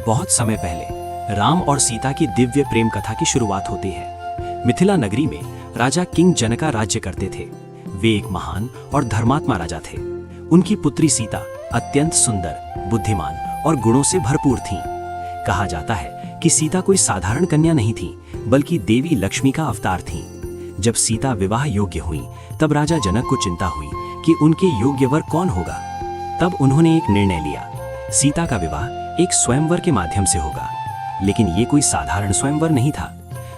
बहुत समय पहले राम और सीता की दिव्य प्रेम कथा की शुरुआत होती है। मिथिला नगरी में राजा किंग जनका राज्य करते थे। वे एक महान और धर्मात्मा राजा थे। उनकी पुत्री सीता अत्यंत सुंदर, बुद्धिमान और गुणों से भरपूर थीं। कहा जाता है कि सीता कोई साधारण कन्या नहीं थी, बल्कि देवी लक्ष्मी का अवतार थीं। जब सीता विवाह योग्य हुई, तब राजा जनक को चिंता हुई कि उनके योग्य वर कौन होगा। तब उन्होंने एक निर्णय लिया। सीता का विवाह एक स्वयंवर के माध्यम से होगा। लेकिन ये कोई साधारण स्वयंवर नहीं था।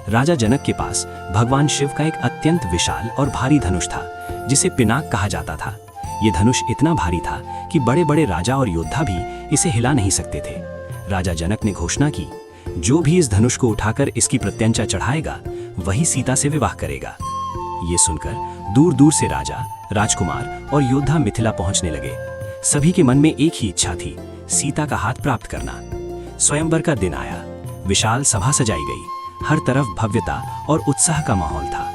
राजा जनक के पास भगवान शिव का एक अत्यंत विशाल और भारी धनुष था, जिसे पिनाक कहा जाता था। ये धनुष इतना भारी था कि बड़े बड़े राजा और योद्धा भी इसे हिला नहीं सकते थे। राजा जनक ने घोषणा की, जो भी इस धनुष को उठाकर इसकी प्रत्यंचा चढ़ाएगा, वही सीता से विवाह करेगा। ये सुनकर दूर दूर से राजा, राजकुमार और योद्धा मिथिला पहुंचने लगे। सभी के मन में एक ही इच्छा थी, सीता का हाथ प्राप्त करना। स्वयंवर का दिन आया। विशाल सभा सजाई गई। हर तरफ भव्यता और उत्साह का माहौल था।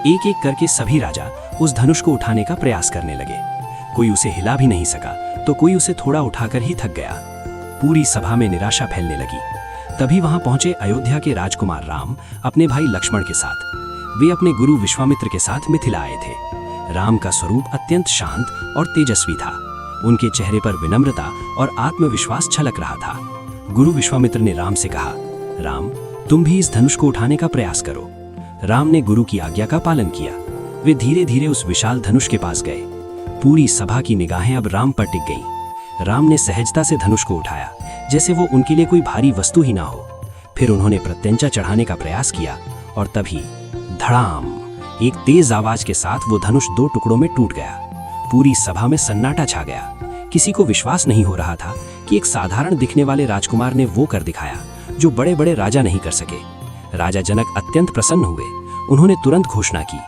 एक एक करके सभी राजा उस धनुष को उठाने का प्रयास करने लगे। कोई उसे हिला भी नहीं सका, तो कोई उसे थोड़ा उठाकर ही थक गया। पूरी सभा में निराशा फैलने लगी। तभी वहां पहुंचे अयोध्या के राजकुमार राम अपने भाई लक्ष्मण के साथ। वे अपने गुरु विश्वामित्र के साथ मिथिला आए थे। राम का स्वरूप अत्यंत शांत और तेजस्वी था। उनके चेहरे पर विनम्रता और आत्मविश्वास छलक रहा था। गुरु विश्वामित्र ने राम से कहा, राम, तुम भी इस धनुष को उठाने का प्रयास करो। राम ने गुरु की आज्ञा का पालन किया। वे धीरे धीरे उस विशाल धनुष के पास गए। पूरी सभा की निगाहें अब राम पर टिक गईं। राम ने सहजता से धनुष को उठाया, जैसे वो उनके लिए कोई भारी वस्तु ही ना हो। फिर उन्होंने प्रत्यंचा चढ़ाने का प्रयास किया और तभी धड़ाम, एक तेज आवाज के साथ वो धनुष दो टुकड़ों में टूट गया। पूरी सभा में सन्नाटा छा गया। किसी को विश्वास नहीं हो रहा था कि एक साधारण दिखने वाले राजकुमार ने वो कर दिखाया जो बड़े बड़े राजा नहीं कर सके। राजा जनक अत्यंत प्रसन्न हुए। उन्होंने तुरंत घोषणा की,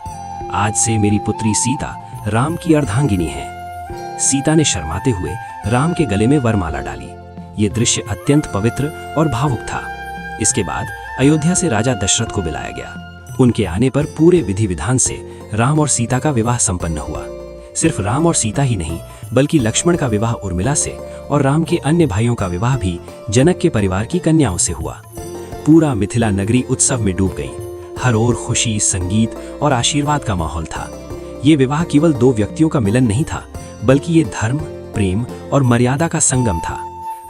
आज से मेरी पुत्री सीता राम की अर्धांगिनी है। सीता ने शर्माते हुए राम के गले में वरमाला डाली। ये दृश्य अत्यंत पवित्र और भावुक था। इसके बाद अयोध्या से राजा दशरथ को बुलाया गया। उनके आने पर पूरे विधि विधान से राम और सीता का विवाह संपन्न हुआ। सिर्फ राम और सीता ही नहीं, बल्कि लक्ष्मण का विवाह उर्मिला से और राम के अन्य भाइयों का विवाह भी जनक के परिवार की कन्याओं से हुआ। पूरा मिथिला नगरी उत्सव में डूब गई। हर ओर खुशी, संगीत और आशीर्वाद का माहौल था। ये विवाह केवल दो व्यक्तियों का मिलन नहीं था, बल्कि ये धर्म, प्रेम और मर्यादा का संगम था।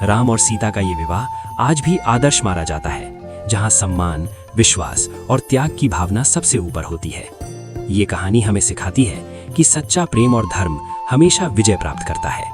राम और सीता का ये विवाह आज भी आदर्श माना जाता है, जहाँ सम्मान, विश्वास और त्याग की भावना सबसे ऊपर होती है। ये कहानी हमें सिखाती है कि सच्चा प्रेम और धर्म हमेशा विजय प्राप्त करता है।